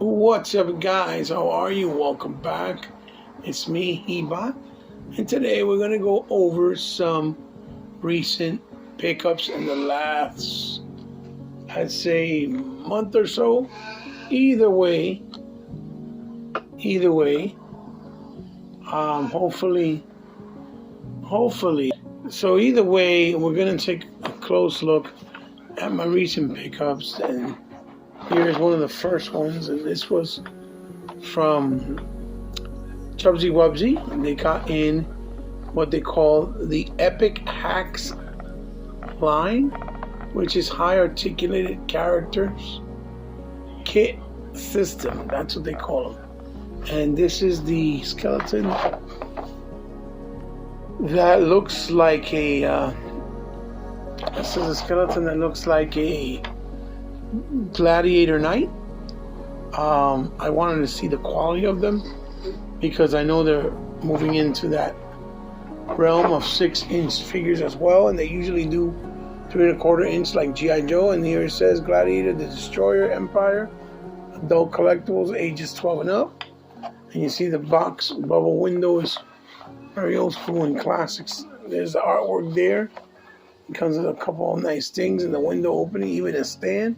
What's up, guys? How are you? Welcome back. It's me, Heba, and today we're gonna go over some recent pickups in the last, I'd say, month or so. Either way, hopefully. So either way, we're gonna take a close look at my recent pickups, and here's one of the first ones, and this was from Chubsy Wubsy. They got in what they call the Epic Hacks line, which is high articulated characters kit system. That's what they call them. And this is the skeleton that looks like a gladiator knight. I wanted to see the quality of them because I know they're moving into that realm of 6-inch figures as well, and they usually do 3¼ inch like G.I. Joe. And here it says Gladiator the Destroyer Empire, adult collectibles ages 12 and up. And you see the box bubble window is very old school and classics. There's the artwork there. It comes with a couple of nice things in the window opening, even a stand.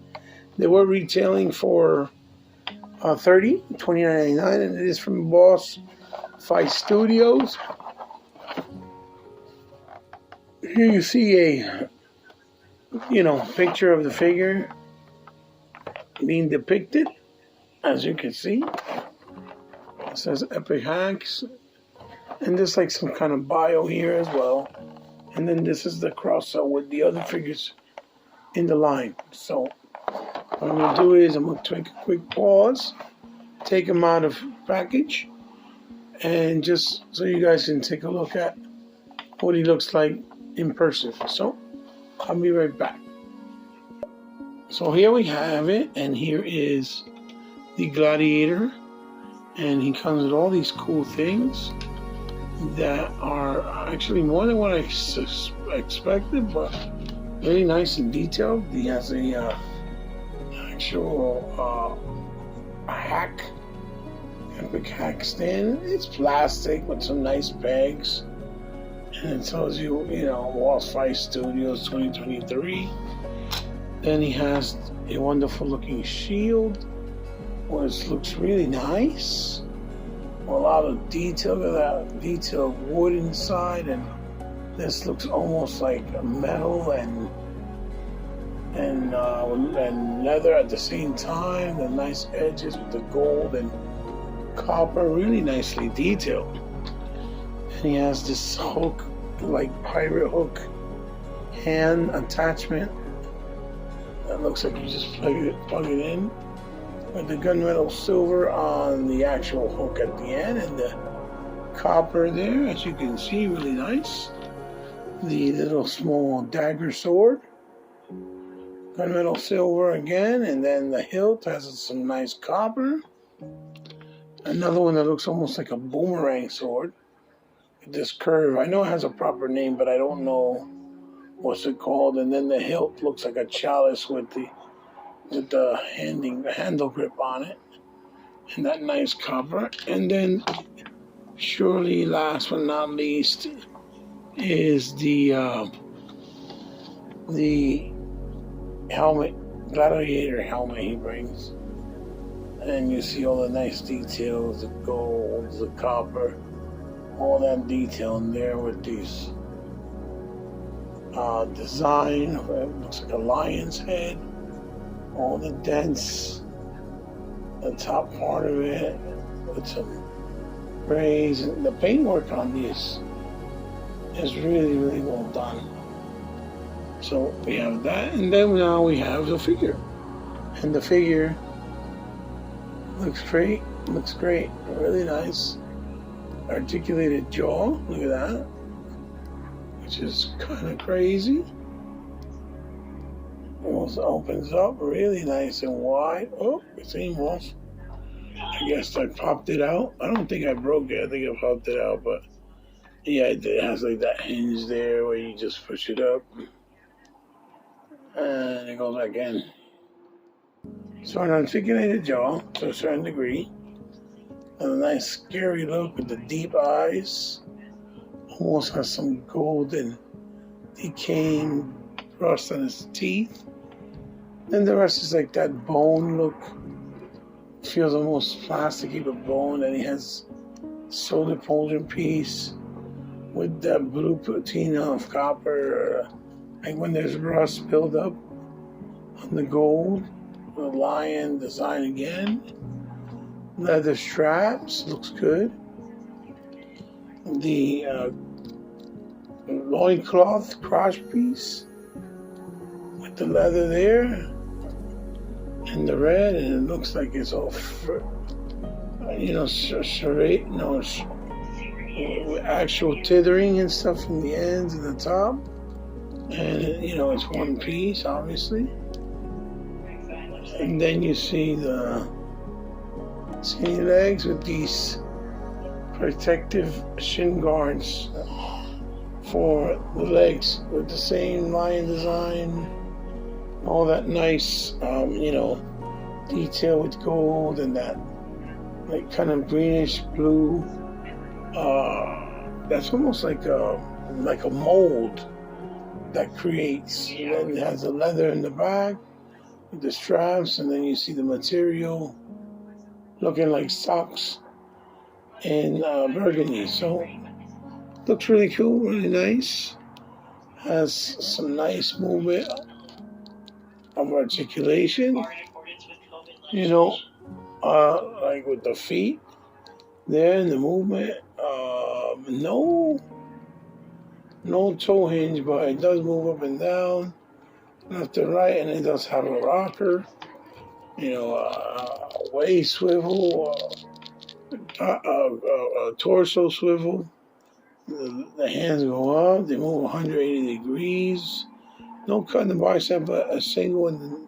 They were retailing for $29.99, and it is from Boss Fight Studios. Here you see a picture of the figure being depicted, as you can see. It says Epic Hacks, and there's like some kind of bio here as well. And then this is the cross-out with the other figures in the line. So what I'm going to do is I'm going to take a quick pause, take them out of package, and just so you guys can take a look at what he looks like in person. So I'll be right back. So here we have it, and here is the Gladiator, and he comes with all these cool things that are actually more than what I expected, but really nice and detailed. He has a actual hack, Epic Hack stand. It's plastic with some nice bags, and it tells you, Boss Fight Studios 2023. Then he has a wonderful looking shield, which looks really nice. A lot of detail, look at that detailed wood inside, and this looks almost like metal and leather at the same time. The nice edges with the gold and copper, really nicely detailed. And he has this hook, like pirate hook hand attachment that looks like you just plug it in, with the gunmetal silver on the actual hook at the end, and the copper there, as you can see, really nice. The little small dagger sword, gunmetal silver again, and then the hilt has some nice copper. Another one that looks almost like a boomerang sword with this curve. I know it has a proper name, but I don't know what's it called. And then the hilt looks like a chalice with the handle grip on it, and that nice copper. And then, surely last but not least, is the helmet, gladiator helmet he brings. And you see all the nice details, the gold, the copper, all that detail in there with these design. It looks like a lion's head. All the dents, the top part of it, with some rays. And the paintwork on these is really, really well done. So we have that, and then now we have the figure. And the figure looks great, really nice. Articulated jaw, look at that, which is kind of crazy. Almost opens up really nice and wide. Oh, it's almost. I guess I popped it out. I don't think I broke it. I think I popped it out, but yeah, it has like that hinge there where you just push it up, and it goes back in. So an articulated jaw to a certain degree. And a nice scary look with the deep eyes. Almost has some golden decaying rust on his teeth. And the rest is like that bone look. Feels almost plasticky but bone. And he has solar polygon piece with that blue patina of copper. Like when there's rust build up on the gold. The lion design again. Leather straps, looks good. The loincloth crotch piece with the leather there and the red, and it looks like it's all, serrate, actual tethering and stuff in the ends and the top. And, it's one piece, obviously. And then you see the skinny legs with these protective shin guards for the legs with the same lion design, all that nice, detail with gold and that like kind of greenish blue. That's almost like a mold that creates. And then it has the leather in the back with the straps, and then you see the material looking like socks in burgundy. So looks really cool, really nice. Has some nice movement of articulation. Like with the feet there and the movement. No toe hinge, but it does move up and down, left and right, and it does have a rocker. Waist swivel, torso swivel. The hands go up, they move 180 degrees. No cut in the bicep, but a single in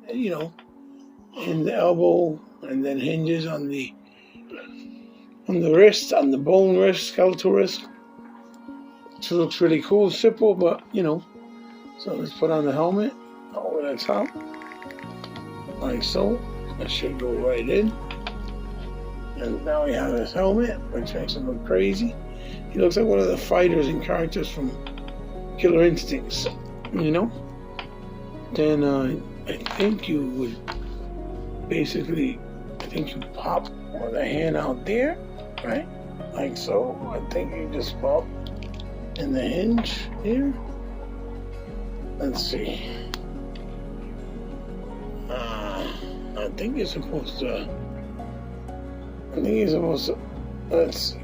the elbow, and then hinges on the wrist, on the bone wrist, skeletal wrist. So it looks really cool, simple, but So let's put on the helmet over the top, like so. That should go right in. And now we have his helmet, which makes him look crazy. He looks like one of the fighters and characters from Killer Instincts, Then I think you would basically, you pop the hand out there, right? Like so. I think you just pop in the hinge here. Let's see. I think you're supposed to. Let's see.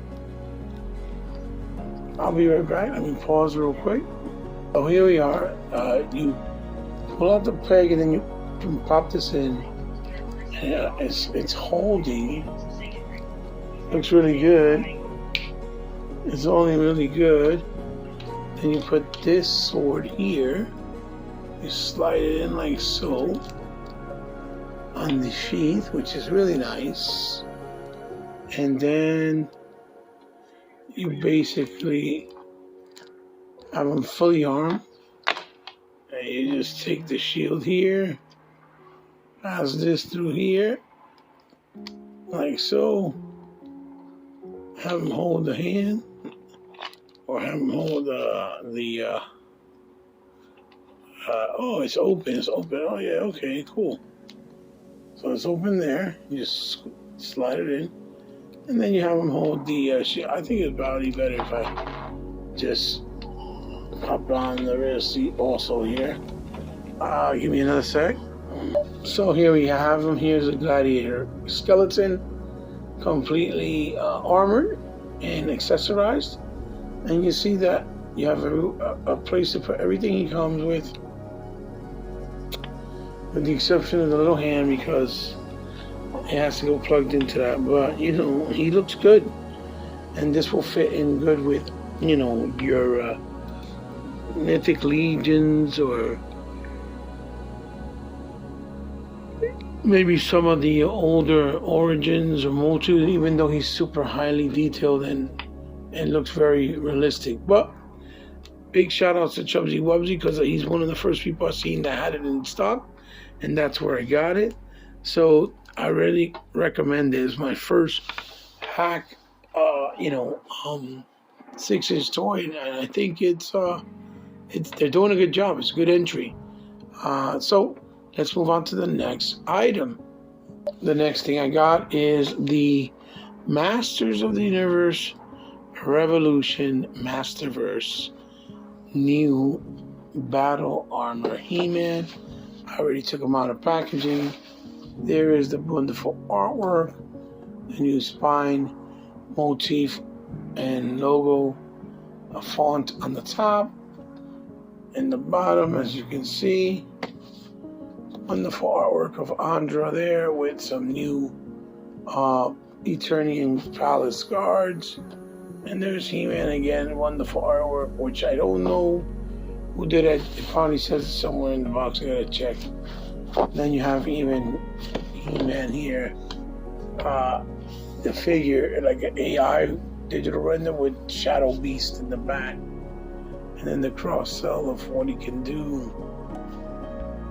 I'll be right back. Let me pause real quick. So here we are. You pull out the peg and then you can pop this in. Yeah, it's holding. Looks really good. It's only really good. Then you put this sword here. You slide it in like so on the sheath, which is really nice. And then you basically have them fully armed. And you just take the shield here, pass this through here, like so. Have him hold the hand, or have him hold it's open. It's open. Oh yeah, okay, cool. So it's open there. You just slide it in, and then you have him hold the shield. I think it's probably better if I just pop on the wrist also here. Give me another sec. So here we have him. Here's a gladiator skeleton, completely armored and accessorized. And you see that you have a place to put everything he comes with the exception of the little hand, because it has to go plugged into that. But he looks good, and this will fit in good with your mythic legions, or maybe some of the older Origins or Motu, even though he's super highly detailed and looks very realistic. But big shout outs to Chubsy Wubsy, because he's one of the first people I've seen that had it in stock, and that's where I got it. So I really recommend it. It's my first hack, 6-inch toy, and I think it's they're doing a good job. It's a good entry. So let's move on to the next item. The next thing I got is the Masters of the Universe Revolution Masterverse new battle armor He-Man. I already took them out of packaging. There is the wonderful artwork, the new spine motif and logo, a font on the top and the bottom, as you can see. Wonderful artwork of Andra there with some new Eternian Palace guards. And there's He-Man again, wonderful artwork, which I don't know who did it. It probably says it somewhere in the box. I gotta check. Then you have even He-Man here. The figure, like an AI digital render with Shadow Beast in the back. And then the cross-sell of what he can do.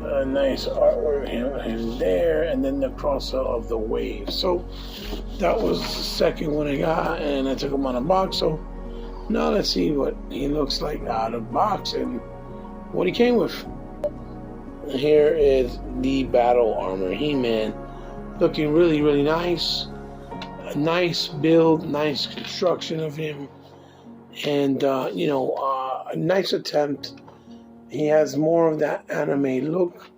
A nice artwork of him there, and then the cross-sell of the wave. So that was the second one I got, and I took him on a box. So now let's see what he looks like out of box and what he came with. Here is the battle armor He-Man, looking really, really nice. A nice build, nice construction of him, and a nice attempt. He has more of that anime look.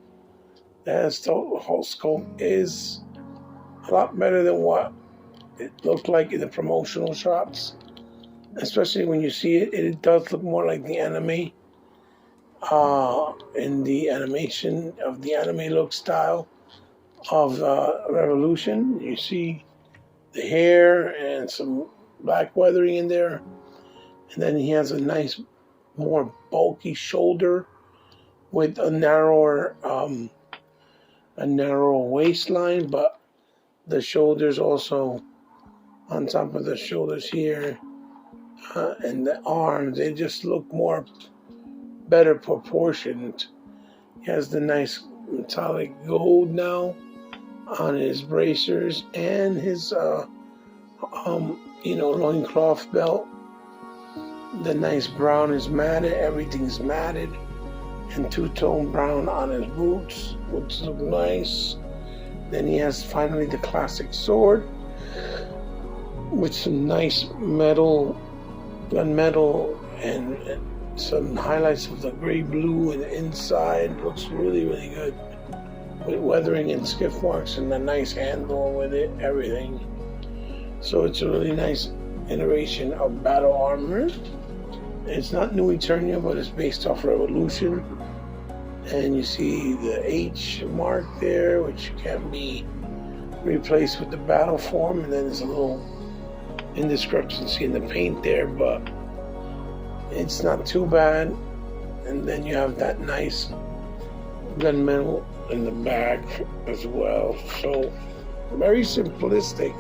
The whole sculpt is a lot better than what it looked like in the promotional shots. Especially when you see it, it does look more like the anime. In the animation of the anime look style of Revolution. You see the hair and some black weathering in there. And then he has a nice, more bulky shoulder with a narrower waistline, but the shoulders also on top of the shoulders here, and the arms, they just look better proportioned. He has the nice metallic gold now on his bracers and his loincloth belt. The nice brown is matted, everything's matted, and two-tone brown on his boots, which look nice. Then he has finally the classic sword with some nice gunmetal, and some highlights of the gray blue in the inside. Looks really, really good, with weathering and skiff marks and a nice handle with it, everything. So it's a really nice iteration of battle armor. It's not New Eternia, but it's based off Revolution. And you see the H mark there, which can be replaced with the battle form. And then there's a little indiscrepancy in the paint there, but it's not too bad. And then you have that nice gunmetal in the back as well. So very simplistic,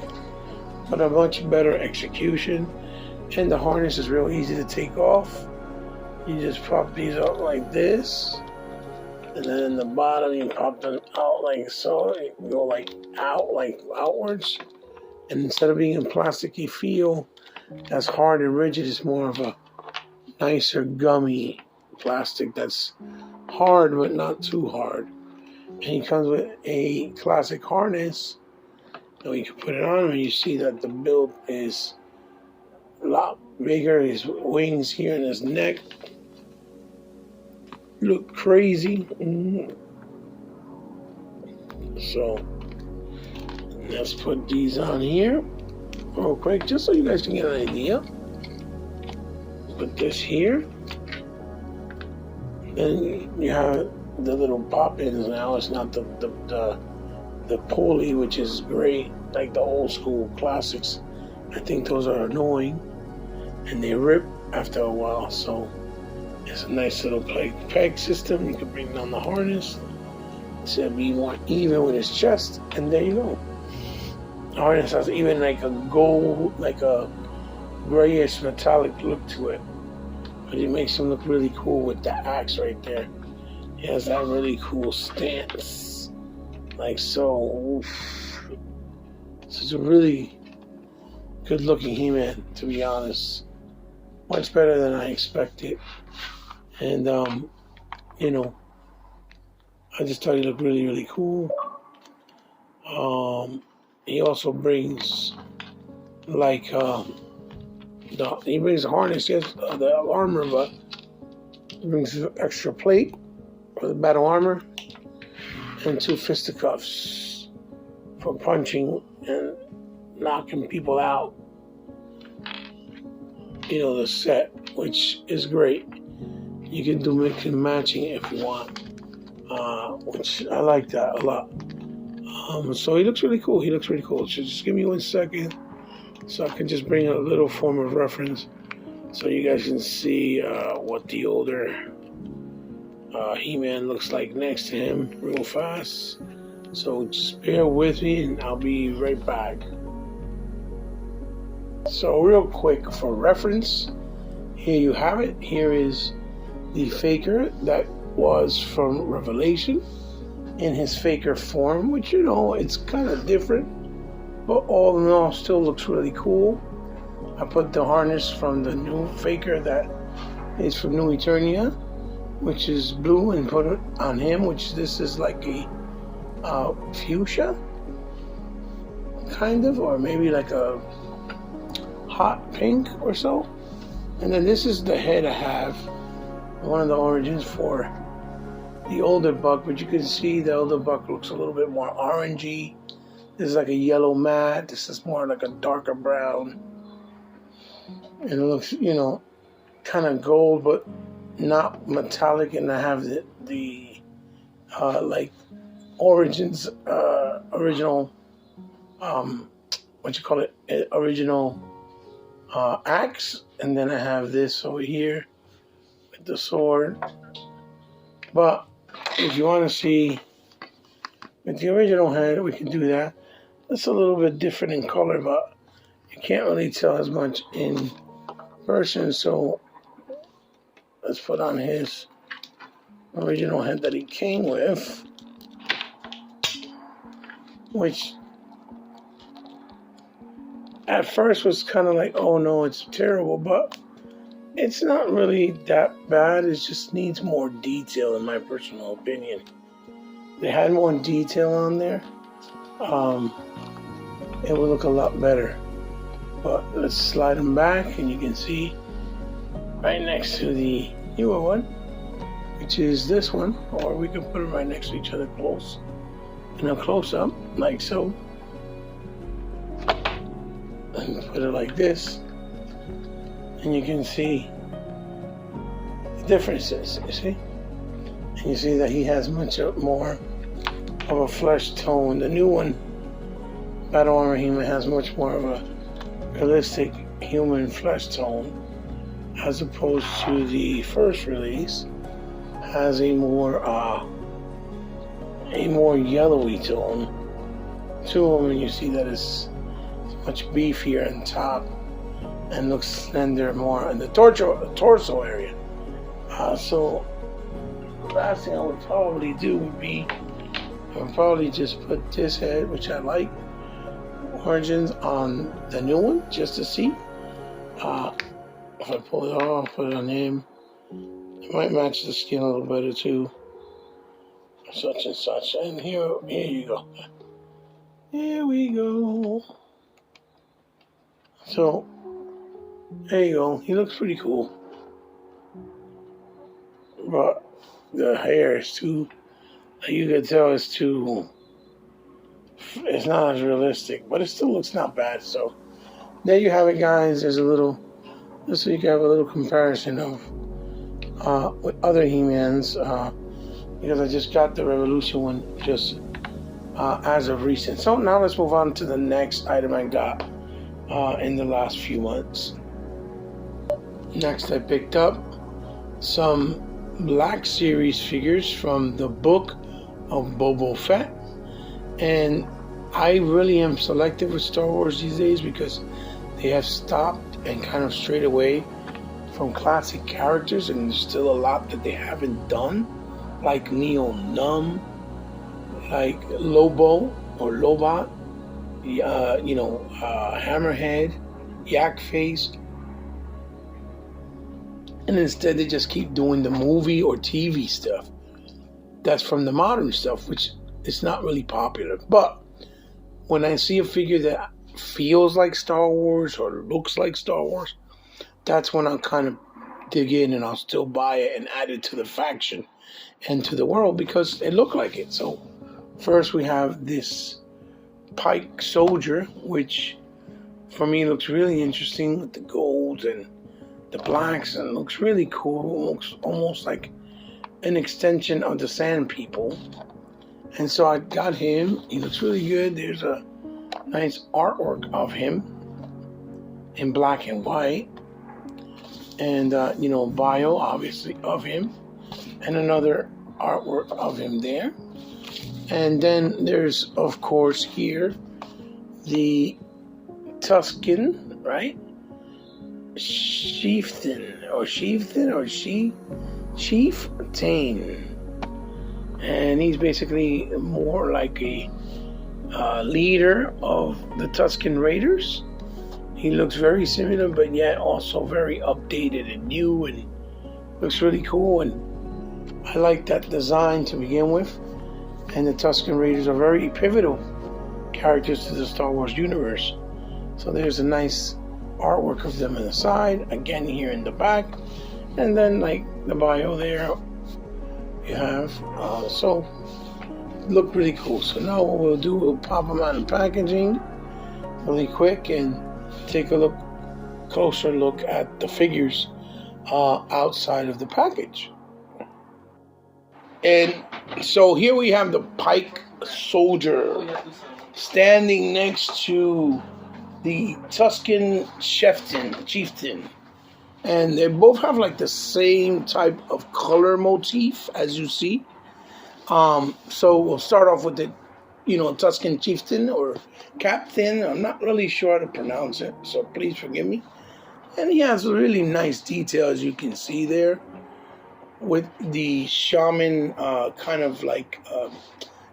but a much better execution. And the harness is real easy to take off. You just pop these up like this, and then in the bottom you pop them out like so. You go outwards, and instead of being a plasticky feel that's hard and rigid, it's more of a nicer gummy plastic that's hard but not too hard. And it comes with a classic harness, so you can put it on, and you see that the build is a lot bigger. His wings here and his neck look crazy. So let's put these on here real quick, just so you guys can get an idea. Put this here. Then you have the little pop-ins now. It's not the pulley, which is great, like the old school classics. I think those are annoying, and they rip after a while. So it's a nice little peg system. You can bring down the harness to be more even with his chest, and there you go. The harness has even like a gold, like a grayish metallic look to it, but it makes him look really cool with the axe right there. He has that really cool stance. like so. Oof. This is a really good looking He-Man, to be honest. Much better than I expected. And, you know, I just thought he looked really, really cool. He also brings, like, he brings a harness, yes, the armor, but he brings an extra plate for the battle armor and 2 fisticuffs for punching and knocking people out. You know, the set, which is great. You can do mix and matching if you want, which I like that a lot. So he looks really cool. So just give me 1 second so I can just bring a little form of reference so you guys can see what the older He-Man looks like next to him real fast. So just bear with me and I'll be right back. So real quick for reference, here you have it. Here is the Faker that was from Revelation in his Faker form, which, you know, it's kind of different, but all in all still looks really cool. I put the harness from the new Faker that is from New Eternia, which is blue, and put it on him, which this is like a fuchsia, kind of, or maybe like a hot pink or so. And then this is the head I have, one of the origins for the older Buck, but you can see the older Buck looks a little bit more orangey. This is like a yellow matte. This is more like a darker brown. And it looks, you know, kind of gold, but not metallic. And I have the like origins, original, original axe. And then I have this over here with the sword. But if you want to see with the original head, we can do that. It's a little bit different in color, but you can't really tell as much in person. So let's put on his original head that he came with, which at first was kind of like, oh no, it's terrible, but it's not really that bad. It just needs more detail, in my personal opinion. They had more detail on there, it would look a lot better. But let's slide them back, and you can see right next to the newer one, which is this one, or we can put them right next to each other close, in a close-up, like so, and put it like this. And you can see the differences, you see? And you see that he has much more of a flesh tone. The new one, Battle Armor He-Man, has much more of a realistic human flesh tone, as opposed to the first release, has a more yellowy tone to him, and you see that it's much beefier on top and looks slender more in the torso area. So the last thing I would probably do would be I would probably just put this head, which I like, origins, on the new one just to see. If I pull it off, put it on him, it might match the skin a little better too. Such and such. And here you go. Here we go. So there you go. He looks pretty cool. But the hair is too, you can tell it's not as realistic, but it still looks not bad. So there you have it, guys. There's a little, just so you can have a little comparison of with other He-Mans, because I just got the Revolution one just as of recent. So now let's move on to the next item I got in the last few months. Next, I picked up some Black Series figures from the Book of Boba Fett, and I really am selective with Star Wars these days because they have stopped and kind of strayed away from classic characters, and there's still a lot that they haven't done, like Neo Numb, like Lobo or Lobot, Hammerhead, Yak Face, and instead they just keep doing the movie or TV stuff. That's from the modern stuff, which is not really popular. But when I see a figure that feels like Star Wars or looks like Star Wars, that's when I'll kind of dig in and I'll still buy it and add it to the faction and to the world because it looked like it. So first we have this Pike Soldier, which for me looks really interesting with the golds and the blacks, and it looks really cool. It looks almost like an extension of the Sand People. And so I got him. He looks really good. There's a nice artwork of him in black and white. And, bio, obviously, of him. And another artwork of him there. And then there's, of course, here, the Tusken, right? Chieftain. And he's basically more like a leader of the Tusken Raiders. He looks very similar, but yet also very updated and new, and looks really cool. And I like that design to begin with. And the Tusken Raiders are very pivotal characters to the Star Wars universe. So there's a nice artwork of them on the side, again here in the back, and then like the bio there you have. So look really cool. So now what we'll do, we'll pop them out of packaging really quick and take a closer look at the figures outside of the package. And so here we have the Pike Soldier standing next to the Tusken Chieftain. And they both have like the same type of color motif as you see. So we'll start off with the, Tusken Chieftain or Captain. I'm not really sure how to pronounce it, so please forgive me. And he has a really nice detail, as you can see there, with the shaman kind of like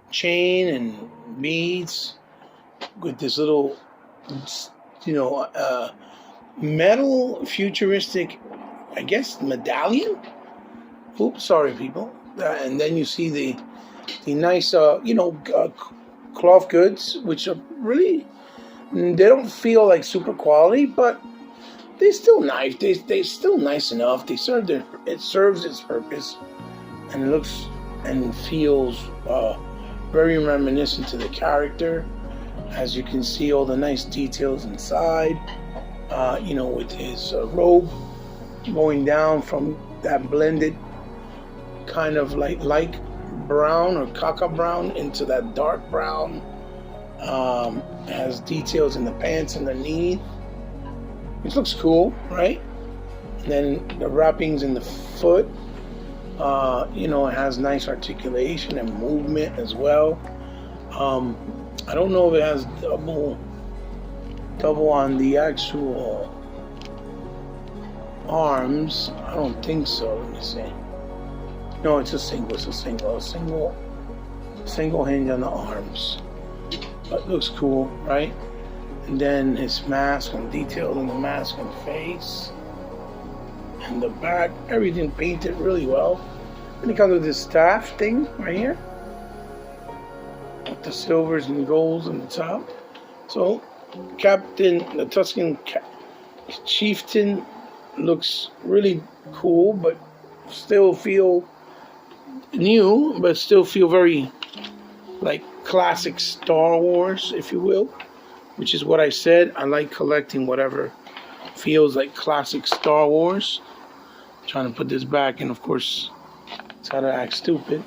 chain and beads with this little, metal futuristic, I guess, medallion. Oops, sorry, people. And then you see the nice, cloth goods, which are really, they don't feel like super quality, but they're still nice. They're still nice enough. It serves its purpose, and it looks and feels very reminiscent to the character. As you can see, all the nice details inside. With his robe going down from that blended kind of like light brown or caca brown into that dark brown. Has details in the pants underneath, which looks cool, right? And then the wrappings in the foot, it has nice articulation and movement as well. I don't know if it has double on the actual arms. I don't think so. Let me see. No, it's a single hinge on the arms. But looks cool, right? And then his mask and detail in the mask and face. And the back, everything painted really well. And it comes with this staff thing right here, with the silvers and golds on the top. So the Tusken Chieftain looks really cool, but still feel new, but still feel very like classic Star Wars, if you will, which is what I said. I like collecting whatever feels like classic Star Wars. I'm trying to put this back, and of course, it's how to act stupid.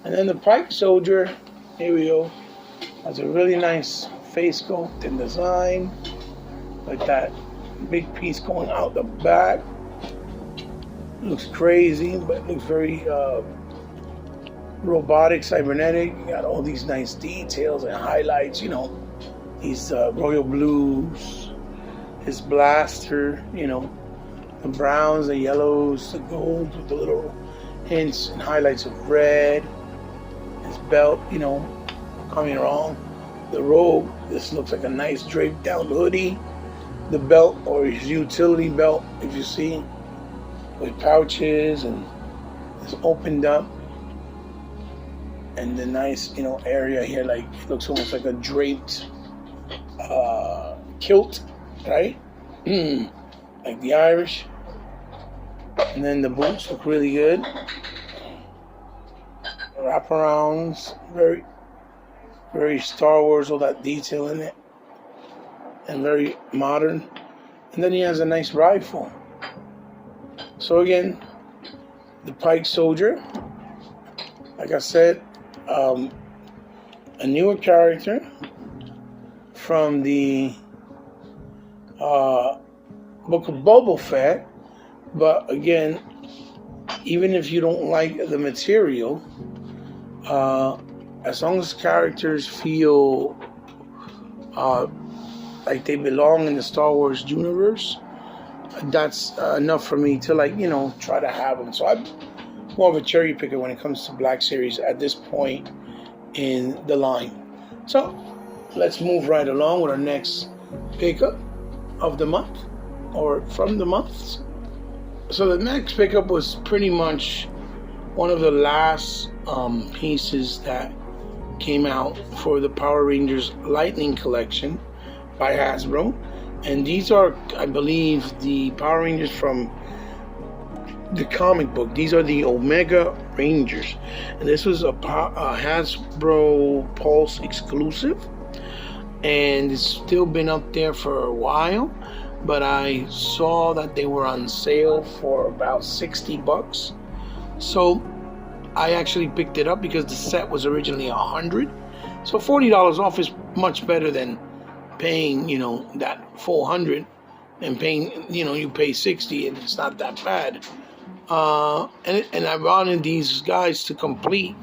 And then the Pike Soldier, here we go, has a really nice face sculpt and design, like that big piece going out the back. Looks crazy, but it looks very robotic, cybernetic. You got all these nice details and highlights, these royal blues, his blaster, the browns, the yellows, the golds with the little hints and highlights of red. His belt, coming along. The robe, this looks like a nice draped down hoodie. The belt, or his utility belt, if you see, with pouches, and it's opened up. And the nice, area here, like it looks almost like a draped kilt, right? Like the Irish. And then the boots look really good. Wraparounds, very, very Star Wars, all that detail in it, and very modern. And then he has a nice rifle. So again, the Pike Soldier, like I said, a newer character from the Book of Boba Fett. But again, even if you don't like the material, as long as characters feel like they belong in the Star Wars universe, that's enough for me to try to have them. So I'm more of a cherry picker when it comes to Black Series at this point in the line. So let's move right along with our next pickup of the month, or from the months. So the next pickup was pretty much one of the last pieces that came out for the Power Rangers Lightning Collection by Hasbro. And these are, I believe, the Power Rangers from the comic book. These are the Omega Rangers. And this was a Hasbro Pulse exclusive. And it's still been up there for a while. But I saw that they were on sale for about $60. So I actually picked it up because the set was originally $100. So $40 off is much better than paying, that full $100 and paying, you pay $60 and it's not that bad. And I wanted these guys to complete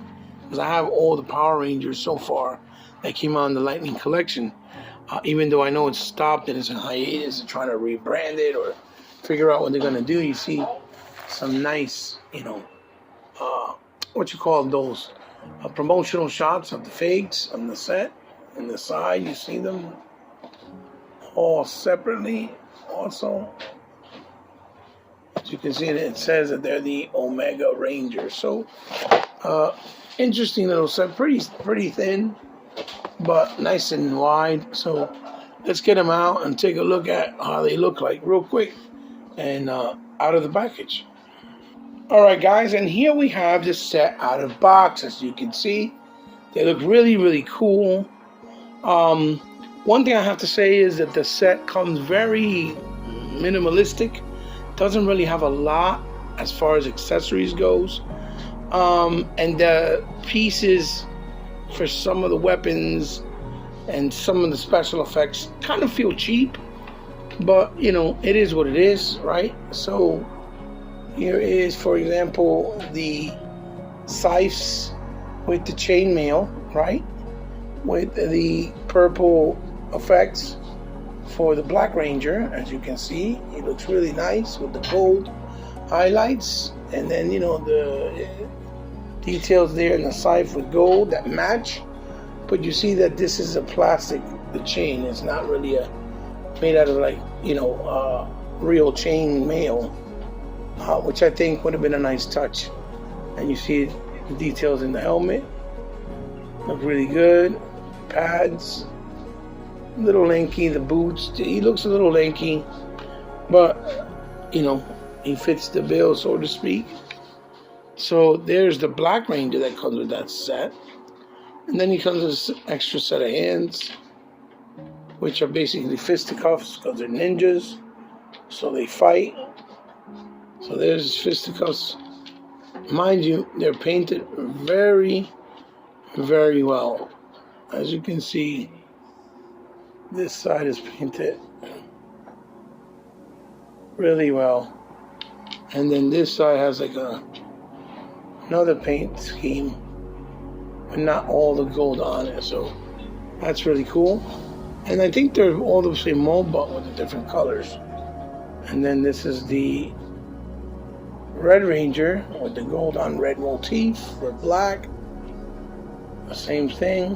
because I have all the Power Rangers so far that came out in the Lightning Collection. Even though I know it's stopped and it's in hiatus and trying to rebrand it or figure out what they're going to do, you see some nice, what you call those, promotional shots of the fakes on the set. On the side, you see them all separately also. As you can see, it says that they're the Omega Rangers. So, interesting little set, pretty thin, but nice and wide. So let's get them out and take a look at how they look like real quick and out of the package. All right, guys, and here we have the set out of box. As you can see, they look really, really cool. One thing I have to say is that the set comes very minimalistic. Doesn't really have a lot as far as accessories goes. And the pieces for some of the weapons and some of the special effects kind of feel cheap, but it is what it is, right? So here is, for example, the scythes with the chainmail, right, with the purple effects for the Black Ranger. As you can see, it looks really nice with the gold highlights, and then the details there in the scythe with gold that match. But you see that this is a plastic, the chain is not really made out of real chain mail, which I think would have been a nice touch. And you see the details in the helmet look really good. Pads, a little lanky. The boots, he looks a little lanky, but he fits the bill, so to speak. So there's the Black Ranger that comes with that set. And then he comes with an extra set of hands, which are basically fisticuffs because they're ninjas, so they fight. So there's fisticuffs. Mind you, they're painted very, very well. As you can see, this side is painted really well. And then this side has another paint scheme, but not all the gold on it. So that's really cool. And I think they're all the same mold, but with the different colors. And then this is the Red Ranger with the gold on red motif for black. The same thing.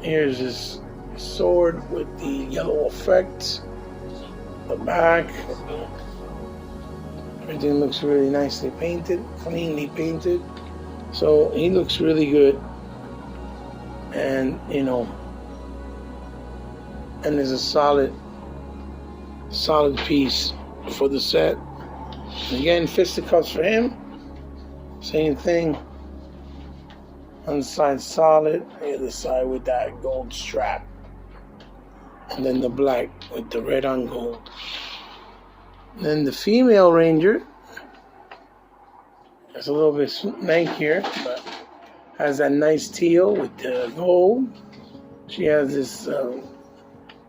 Here's his sword with the yellow effects. The back. Everything looks really nicely painted, cleanly painted. So he looks really good. And, you know, and there's a solid piece for the set. Again, fisticuffs for him. Same thing. One side solid, the other side with that gold strap. And then the black with the red on gold. And then the female ranger. It's a little bit snakeier, but has that nice teal with the gold. She has this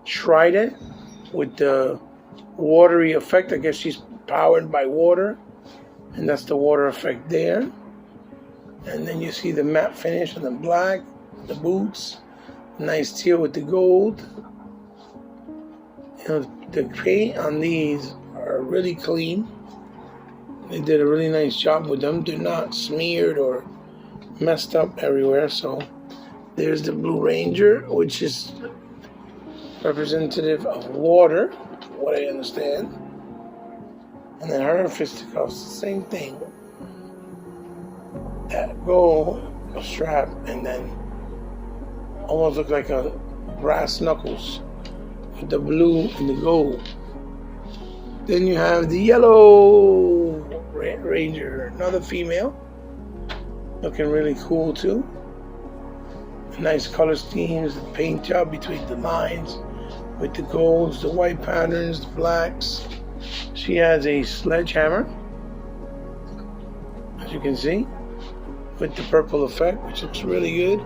trident with the watery effect. I guess she's powered by water, and that's the water effect there. And then you see the matte finish on the black, the boots, nice teal with the gold. You know, the paint on these are really clean. They did a really nice job with them. They're not smeared or messed up everywhere. So there's the Blue Ranger, which is representative of water, what I understand. And then her fisticuffs, same thing. That gold strap, and then almost look like a brass knuckles with the blue and the gold. Then you have the yellow ranger, another female, looking really cool too. Nice color schemes, the paint job between the lines with the golds, the white patterns, the blacks. She has a sledgehammer, as you can see, with the purple effect, which looks really good.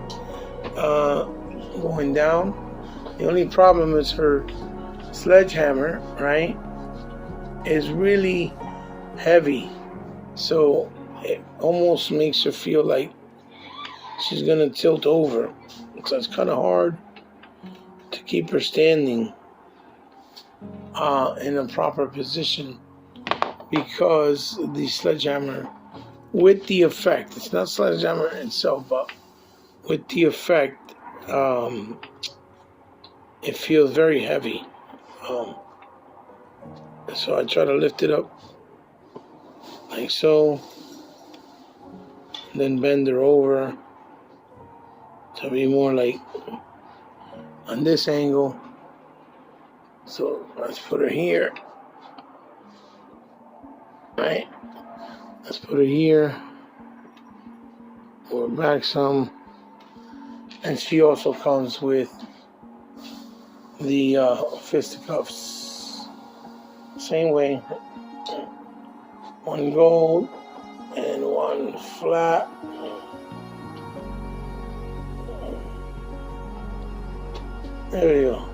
Going down. The only problem is her sledgehammer, right, is really heavy. So it almost makes her feel like she's gonna tilt over. So it's kind of hard to keep her standing in a proper position because the sledgehammer, with the effect, it's not sledgehammer itself, but with the effect, it feels very heavy. So I try to lift it up like so, then bend her over to be more like on this angle. So let's put her here, right? Let's put her here, pull her back some, and she also comes with the fisticuffs. Same way, one gold and one flat. There you go.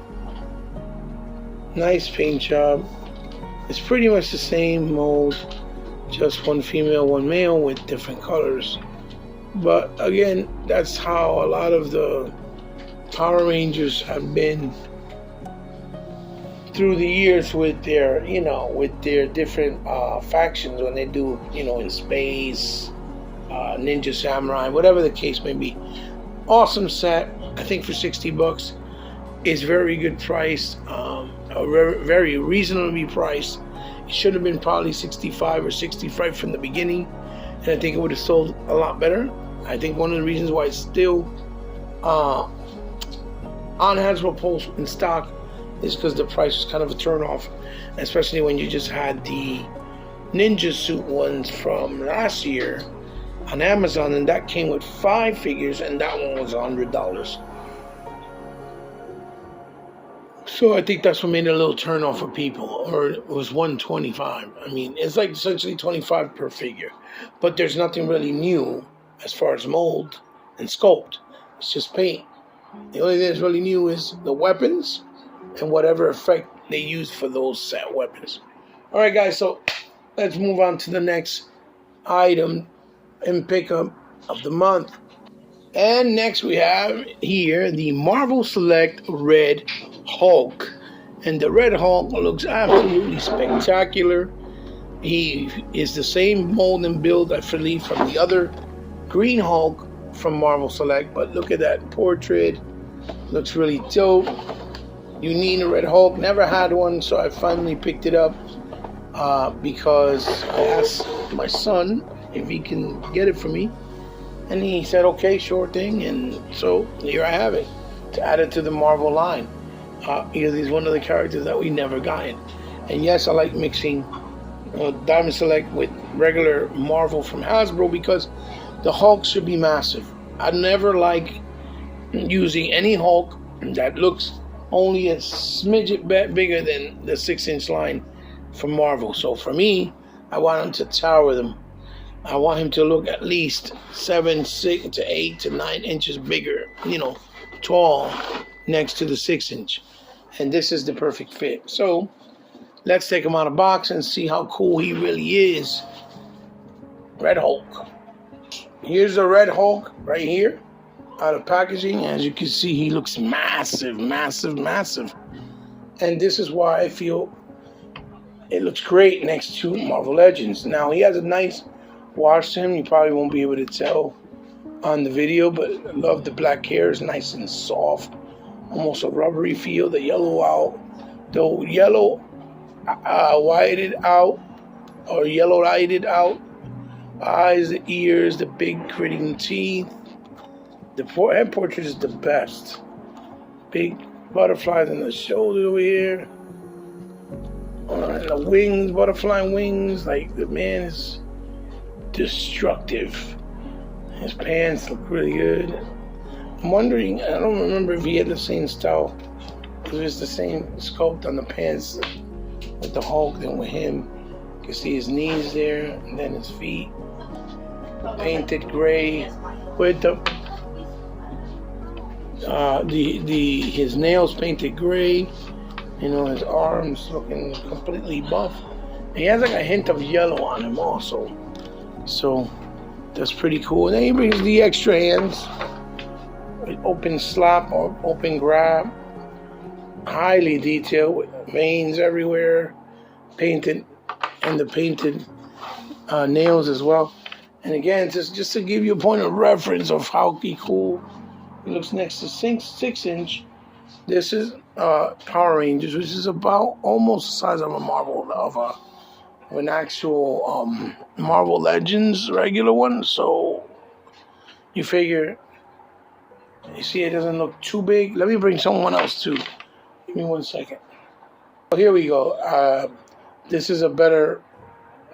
Nice paint job. It's pretty much the same mold, just one female, one male with different colors. But again, that's how a lot of the Power Rangers have been through the years with their, you know, with their different factions when they do, you know, in space, Ninja Samurai, whatever the case may be. Awesome set. I think for $60 is very good price. Very reasonably priced. It should have been probably $65 or $65 from the beginning, and I think it would have sold a lot better. I think one of the reasons why it's still on Hasbro Pulse in stock is because the price was kind of a turnoff, especially when you just had the Ninja Suit ones from last year on Amazon, and that came with 5 figures, and that one was $100. So I think that's what made it a little turn off for people, or it was $125. I mean, it's like essentially $25 per figure, but there's nothing really new as far as mold and sculpt. It's just paint. The only thing that's really new is the weapons and whatever effect they use for those set weapons. All right, guys, so let's move on to the next item and pickup of the month. And next we have here the Marvel Select Red Hulk. And the Red Hulk looks absolutely spectacular. He is the same mold and build, I believe, from the other Green Hulk from Marvel Select. But look at that portrait. Looks really dope. You need a Red Hulk. Never had one, so I finally picked it up because I asked my son if he can get it for me. And he said, okay, sure thing. And so here I have it to add it to the Marvel line. Because he's one of the characters that we never gotten. And yes, I like mixing Diamond Select with regular Marvel from Hasbro because the Hulk should be massive. I never like using any Hulk that looks only a smidget bigger than the 6-inch line from Marvel. So for me, I want him to tower them. I want him to look at least 7, 6 to 8 to 9 inches bigger, tall next to the 6-inch. And this is the perfect fit. So let's take him out of the box and see how cool he really is. Red Hulk. Here's the Red Hulk right here out of packaging. As you can see, he looks massive, massive, massive. And this is why I feel it looks great next to Marvel Legends. Now, he has a nice wash to him. You probably won't be able to tell on the video, but I love the black hair. It's nice and soft, almost a rubbery feel. The yellow whited out or yellow lighted out eyes, the ears, the big gritting teeth. The head portrait is the best. Big butterflies on the shoulder over here. And the wings, butterfly wings. Like, the man is destructive. His pants look really good. I'm wondering, I don't remember if he had the same style. If it's the same sculpt on the pants with the Hulk than with him. You can see his knees there, and then his feet. Painted gray with his nails painted gray. His arms looking completely buff. And he has like a hint of yellow on him also. So that's pretty cool. And then he brings the extra hands with open slap or open grab. Highly detailed with veins everywhere. Painted, and the painted nails as well. And again, just to give you a point of reference of how cool he looks next to 6-inch. This is Power Rangers, which is about almost the size of a Marvel, of an actual Marvel Legends regular one. So you figure, you see, it doesn't look too big. Let me bring someone else too. Give me 1 second. Well, here we go. This is a better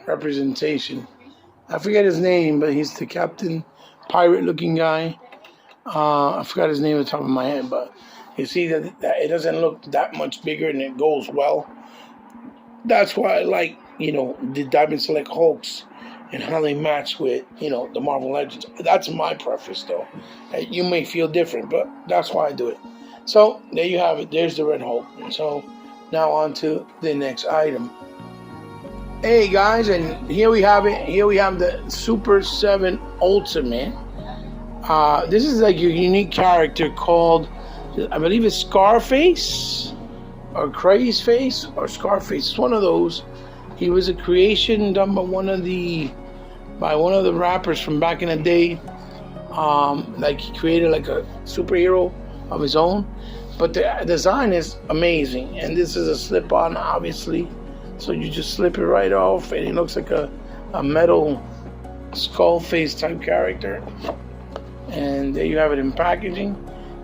representation. I forget his name, but he's the Captain Pirate-looking guy. I forgot his name at the top of my head, but you see that it doesn't look that much bigger and it goes well. That's why I like, the Diamond Select Hulks and how they match with, the Marvel Legends. That's my preference, though. You may feel different, but that's why I do it. So there you have it. There's the Red Hulk. So now on to the next item. Hey guys, and here we have it. Here we have the Super 7 Ultimate. This is like a unique character called, I believe it's Scarface or Craze Face or Scarface. It's one of those. He was a creation done by one of the rappers from back in the day. Like he created like a superhero of his own. But the design is amazing, and this is a slip-on, obviously. So you just slip it right off, and it looks like a metal skull face type character. And there you have it in packaging.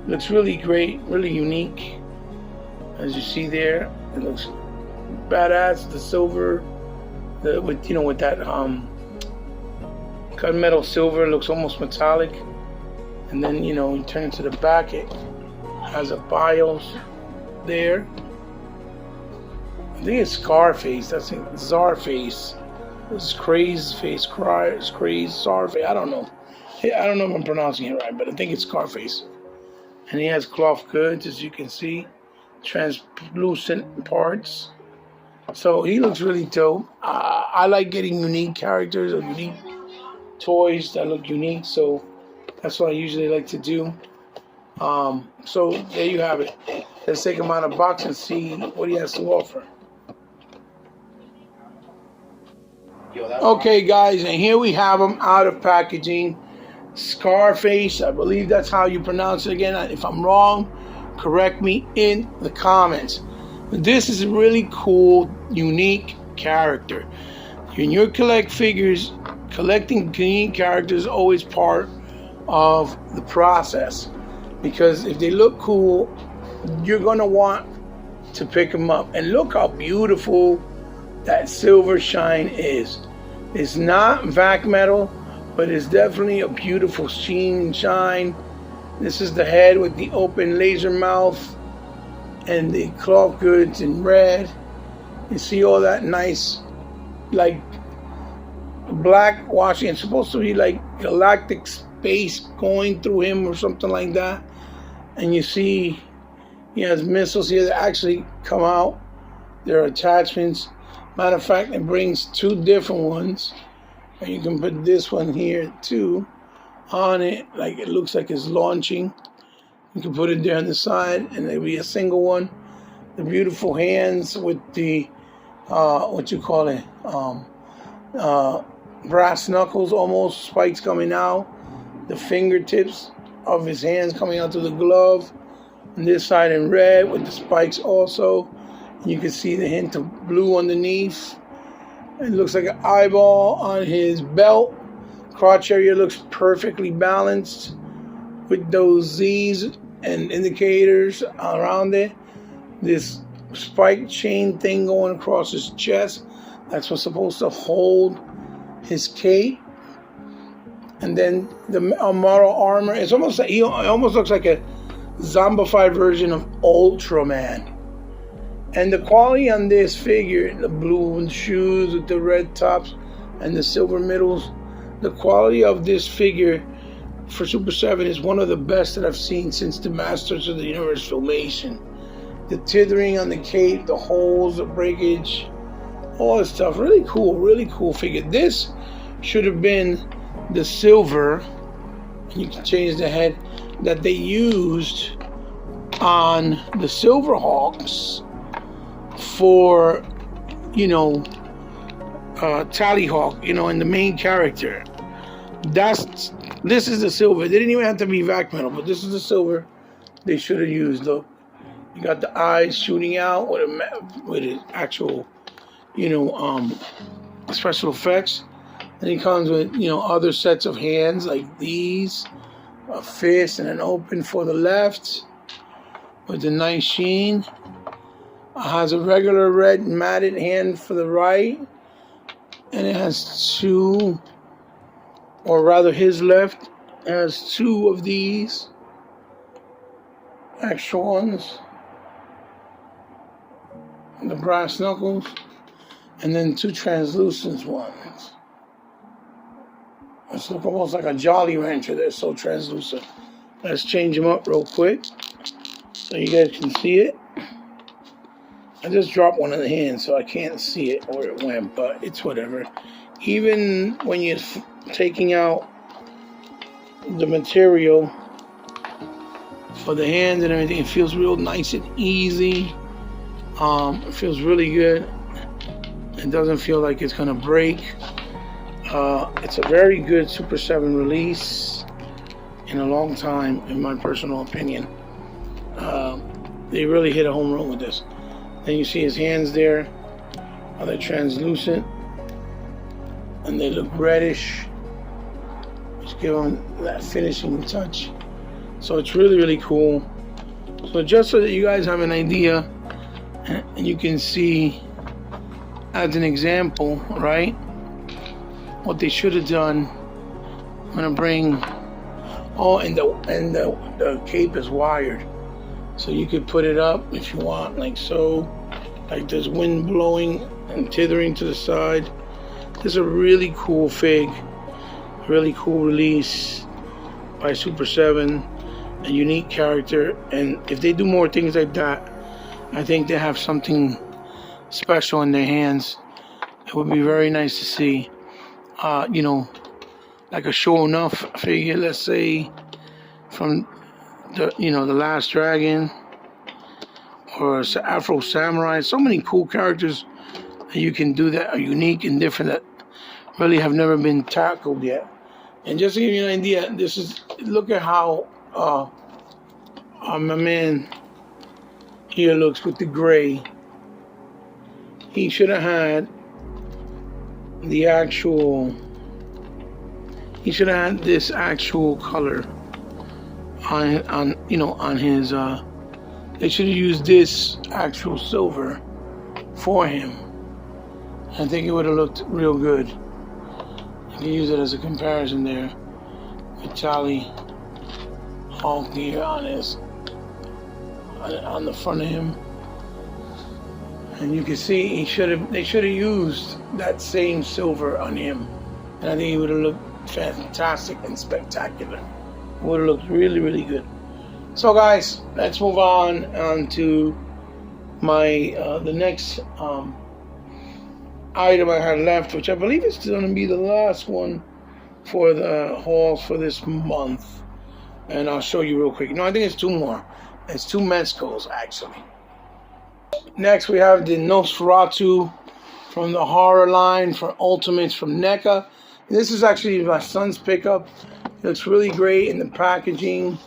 It looks really great, really unique. As you see there, it looks badass. The silver, with that gunmetal silver, looks almost metallic. And then you turn it to the back. It has a BIOS there. I think it's Scarface. That's Czarface. This is Craze Face, Craze Czarface. I don't know. I don't know if I'm pronouncing it right, but I think it's Scarface. And he has cloth goods, as you can see, translucent parts. So he looks really dope. I like getting unique characters or unique toys that look unique. So that's what I usually like to do. So there you have it. Let's take him out of the box and see what he has to offer. Okay, guys, and here we have him out of packaging. Scarface, I believe that's how you pronounce it again. If I'm wrong, correct me in the comments. This is a really cool, unique character. When you collect figures, collecting unique characters is always part of the process, because if they look cool, you're gonna want to pick them up. And look how beautiful that silver shine is. It's not vac metal, but it's definitely a beautiful sheen and shine. This is the head with the open laser mouth and the cloth goods in red. You see all that nice, like, black washing. It's supposed to be like galactic space going through him or something like that. And you see he has missiles here that actually come out. There are attachments. Matter of fact, it brings two different ones. And you can put this one here too on it, like it looks like it's launching. You can put it there on the side and there'll be a single one. The beautiful hands with the what you call it, brass knuckles, almost spikes coming out. The fingertips of his hands coming out to the glove. On this side in red with the spikes also. You can see the hint of blue underneath. It looks like an eyeball on his belt. Crotch area looks perfectly balanced with those Z's and indicators around it. This spike chain thing going across his chest, that's what's supposed to hold his cape. And then the model armor, it's almost like, it almost looks like a zombified version of Ultraman. And the quality on this figure, the blue shoes with the red tops and the silver middles, the quality of this figure for Super 7 is one of the best that I've seen since the Masters of the Universe Filmation. The tithering on the cape, the holes, the breakage, all this stuff. Really cool figure. This should have been the silver, and you can change the head, that they used on the Silverhawks for, you know, Tallyhawk, you know, and the main character. This is the silver. They didn't even have to be vac metal, but this is the silver they should have used. Look, you got the eyes shooting out with an actual, you know, special effects. And he comes with, you know, other sets of hands like these, a fist and an open for the left with the nice sheen. Has a regular red matted hand for the right, and it has two, or rather his left has two of these extra ones, the brass knuckles, and then two translucent ones. This look almost like a Jolly Rancher. They're so translucent. Let's change them up real quick so you guys can see it. I just dropped one in the hand, so I can't see it where it went, but it's whatever. Even when you're taking out the material for the hands and everything, it feels real nice and easy. It feels really good. It doesn't feel like it's gonna break. It's a very good Super 7 release in a long time, in my personal opinion. They really hit a home run with this. Then you see his hands there. They're translucent and they look reddish. Just give them that finishing touch. So it's really cool. So just so that you guys have an idea and you can see as an example, right, what they should have done. I'm gonna bring, and the cape is wired, so you could put it up if you want, like so, like there's wind blowing and tithering to the side. This is a really cool fig, really cool release by Super 7, a unique character, and if they do more things like that, I think they have something special in their hands. It would be very nice to see. You know, like a show-enough figure, let's say, from the, you know, the Last Dragon, or Afro Samurai. So many cool characters that you can do that are unique and different that really have never been tackled yet. And just to give you an idea, this is, look at how my man here looks with the gray. He should have had the actual. He should have had this actual color on his. They should have used this actual silver for him. I think it would have looked real good. You can use it as a comparison there with Charlie Hulk here on the front of him, and you can see they should have used that same silver on him, and I think he would have looked fantastic and spectacular. It would have looked really, really good. So guys, let's move on to my the next item I had left, which I believe is going to be the last one for the hauls for this month, and I'll show you real quick. No, I think it's two more. It's two Mezcos actually. Next we have the Nosferatu from the horror line for Ultimates from NECA. This is actually my son's pickup. It looks really great in the packaging.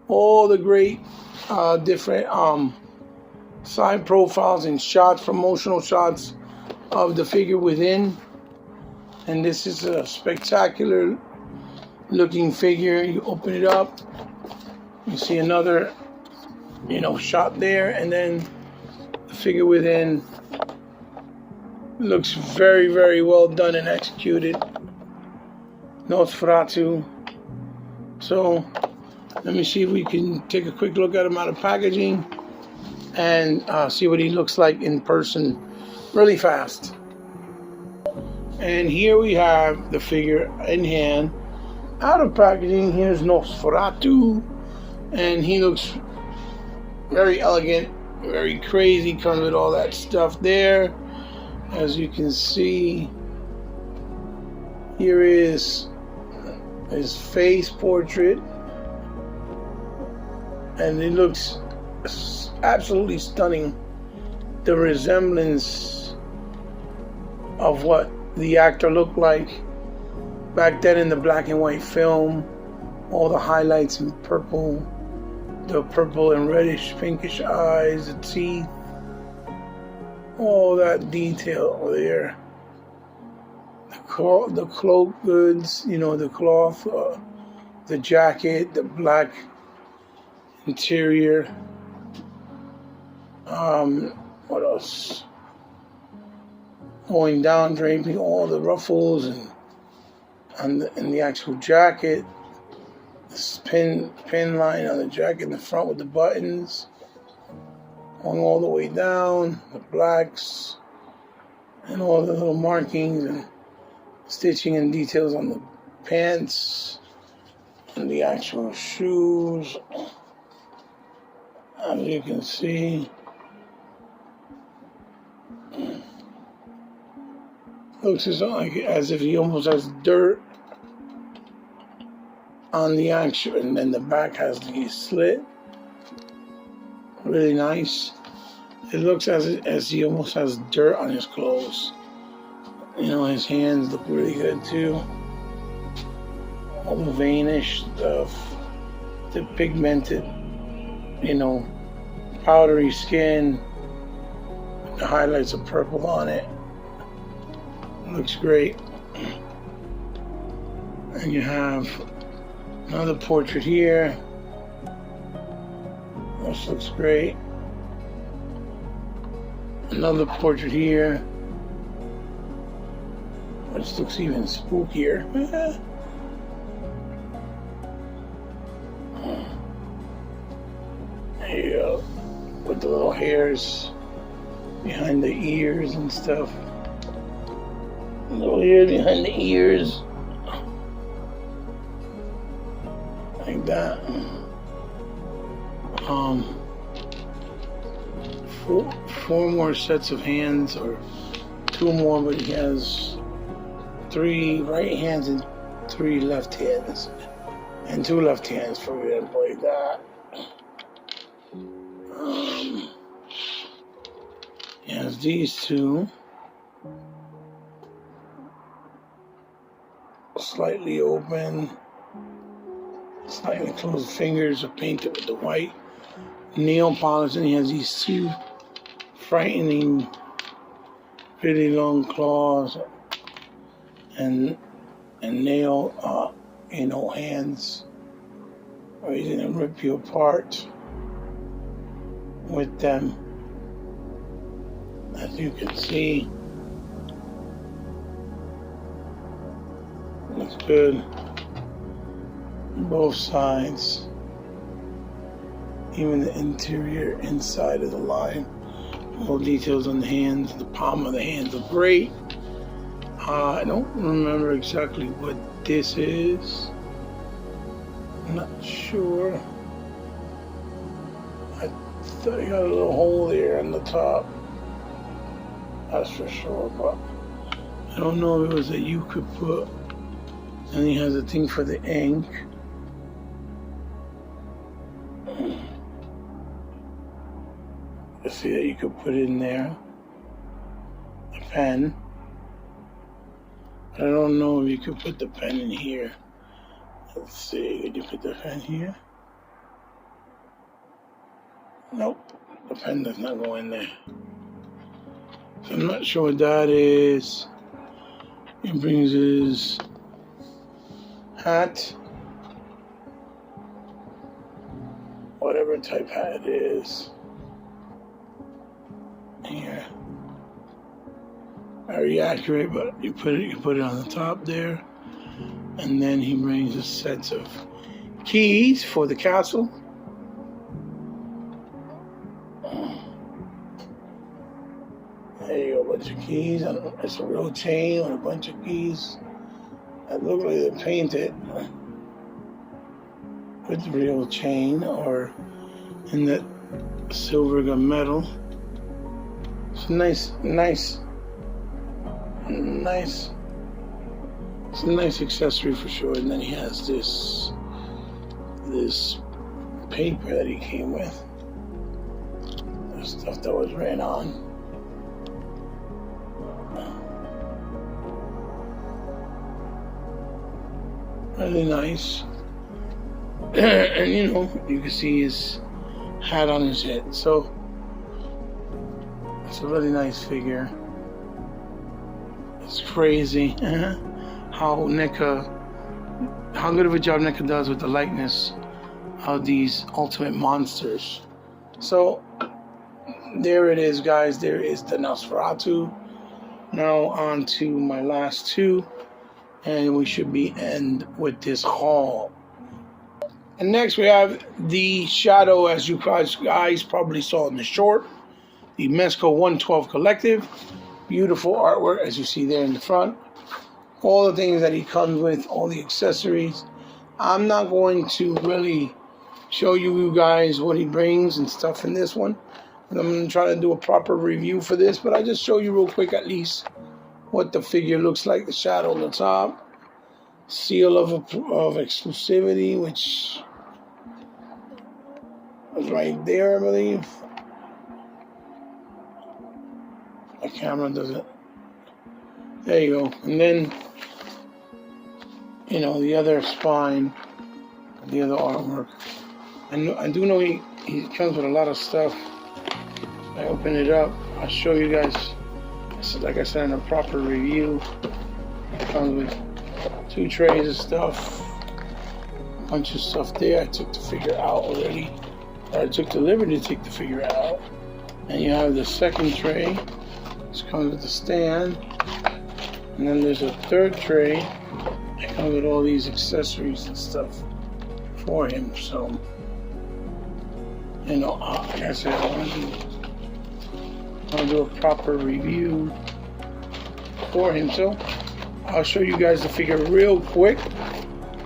All the great different side profiles and shots, promotional shots of the figure within. And this is a spectacular looking figure. You open it up, you see another shot there, and then the figure within looks very, very well done and executed. Nosferatu. So let me see if we can take a quick look at him out of packaging and see what he looks like in person really fast. And here we have the figure in hand out of packaging. Here's Nosferatu, and he looks very elegant, very crazy. Comes with all that stuff there. As you can see, here is his face portrait, and it looks absolutely stunning. The resemblance of what the actor looked like back then in the black and white film, all the highlights in purple, the purple and reddish pinkish eyes, the teeth, all that detail there. The cloak goods, the cloth, the jacket, the black interior. What else? Going down, draping all the ruffles and the actual jacket. This pin line on the jacket in the front with the buttons. Going all the way down, the blacks, and all the little markings and stitching and details on the pants and the actual shoes. As you can see, looks as if he almost has dirt on the action, and then the back has the slit. Really nice. It looks as he almost has dirt on his clothes. His hands look really good too. All the veinish stuff, the pigmented, powdery skin, the highlights of purple on it. Looks great. And you have another portrait here. This looks great. Another portrait here, which looks even spookier. Yeah, with the little hairs behind the ears and stuff. Little hairs behind the ears. Like that. Four more sets of hands, or two more, but he has 3 right hands and 3 left hands, and 2 left hands for example, like that. He has these 2 slightly open, slightly closed fingers are painted with the white nail polish, and he has these two frightening, really long claws and nail, hands, or he's gonna rip you apart with them. As you can see, looks good. Both sides, even the interior inside of the line. All details on the hands. The palm of the hands are great. I don't remember exactly what this is. I'm not sure. I thought you got a little hole there on the top. That's for sure, but I don't know if it was that you could put. And he has a thing for the ink. Let's see that you could put in there a pen. I don't know if you could put the pen in here. Let's see, could you put the pen here? Nope, the pen does not go in there. So I'm not sure what that is. He brings his hat. Whatever type hat it is. Here. Very accurate, but you put it on the top there. And then he brings a set of keys for the castle. There you go, a bunch of keys. It's a real chain with a bunch of keys that look like they're painted with real chain or in that silver gunmetal. It's nice. It's a nice accessory for sure. And then he has this paper that he came with. The stuff that was written on. Really nice. And you can see his hat on his head. So it's a really nice figure. It's crazy how good of a job NECA does with the likeness of these ultimate monsters. So there it is, guys. There is the Nosferatu. Now on to my last two, and we should be end with this haul. And next we have the Shadow, as you guys probably saw in the short, the Mezco 112 Collective. Beautiful artwork, as you see there in the front. All the things that he comes with, all the accessories. I'm not going to really show you guys what he brings and stuff in this one. And I'm going to try to do a proper review for this, but I just show you real quick at least what the figure looks like. The Shadow on the top. Seal of exclusivity, which was right there, I believe. The camera doesn't. There you go. And then, the other spine, the other artwork. I do know he comes with a lot of stuff. I open it up. I'll show you guys. Like I said in a proper review. It comes with 2 trays of stuff. A bunch of stuff there. I took the figure out already. I took the liberty to take the figure out. And you have the second tray. This comes with the stand, and then there's a third tray that comes with all these accessories and stuff for him. So, like I said, I want to do a proper review for him. So, I'll show you guys the figure real quick.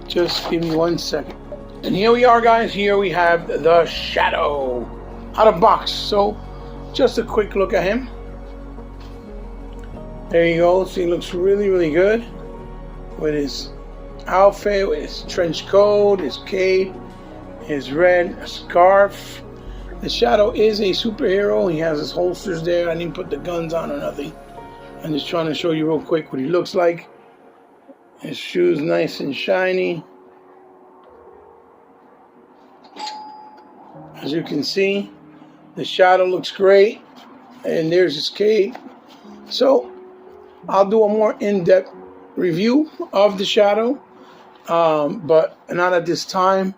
Just give me 1 second. And here we are, guys. Here we have the Shadow out of box. So, just a quick look at him. There you go. See, he looks really, really good with his outfit, with his trench coat, his cape, his red scarf. The Shadow is a superhero. He has his holsters there. I didn't put the guns on or nothing. I'm just trying to show you real quick what he looks like. His shoes nice and shiny. As you can see, the shadow looks great, and there's his cape. So I'll do a more in-depth review of the shadow, but not at this time.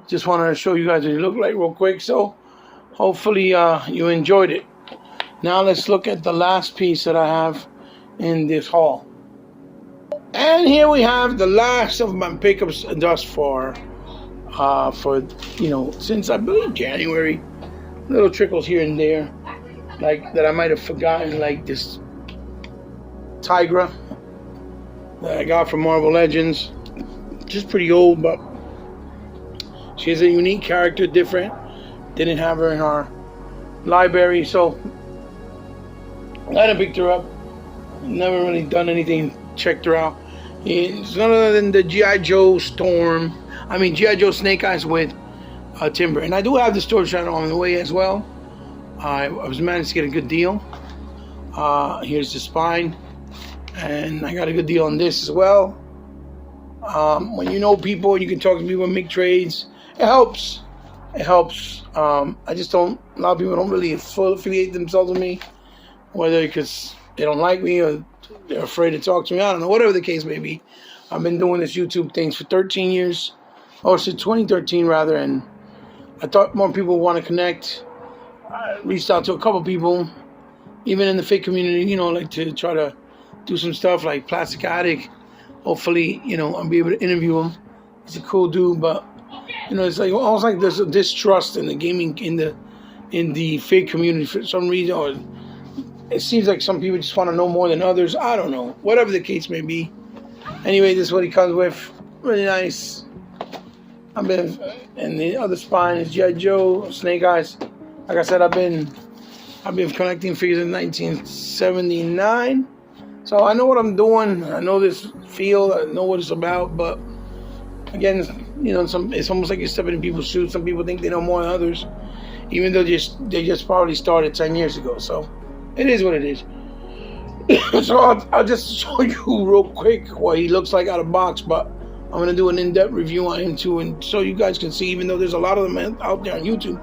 Just wanted to show you guys what he looked like real quick. So hopefully you enjoyed it. Now let's look at the last piece that I have in this haul. And here we have the last of my pickups thus far. Since I believe January. Little trickles here and there, like that I might have forgotten, like this Tigra that I got from Marvel Legends. She's pretty old, but she's a unique character, different. Didn't have her in our library, so I done picked her up. Never really done anything, checked her out. It's none other than the G.I. Joe G.I. Joe Snake Eyes with Timber. And I do have the storage shadow on the way as well. I was managed to get a good deal. Here's the spine. And I got a good deal on this as well. When you know people, you can talk to people and make trades. It helps. It helps. I just don't, a lot of people don't really affiliate themselves with me. Whether because they don't like me or they're afraid to talk to me. I don't know. Whatever the case may be. I've been doing this YouTube thing for 13 years. Or since 2013 rather, and I thought more people want to connect. I reached out to a couple people, even in the fake community, like to try to do some stuff like Plastic Addict. Hopefully, I'll be able to interview him. He's a cool dude, but it's like almost like there's a distrust in the gaming in the fake community for some reason, or it seems like some people just want to know more than others. I don't know. Whatever the case may be. Anyway, this is what he comes with. Really nice. And the other spine is G.I. Joe Snake Eyes. Like I said, I've been collecting figures in 1979, so I know what I'm doing. I know this field. I know what it's about. But again, it's almost like you're stepping in people's shoes. Some people think they know more than others, even though they just probably started 10 years ago. So it is what it is. So I'll just show you real quick what he looks like out of box, but I'm going to do an in-depth review on him too, and so you guys can see, even though there's a lot of them out there on YouTube.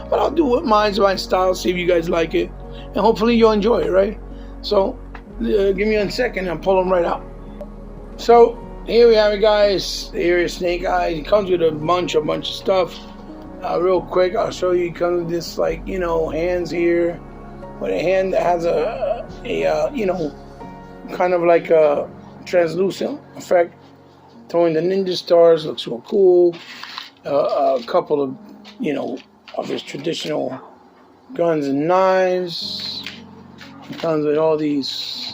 But I'll do it my style, see if you guys like it, and hopefully you'll enjoy it, right? So give me 1 second, I'll pull them right out. So here we have it, guys. Here is Snake Eyes. He comes with a bunch of stuff. Real quick, I'll show you. He comes with this, hands here, with a hand that has a kind of like a translucent effect. Throwing the ninja stars, looks real cool. A couple of, of his traditional guns and knives. It comes with all these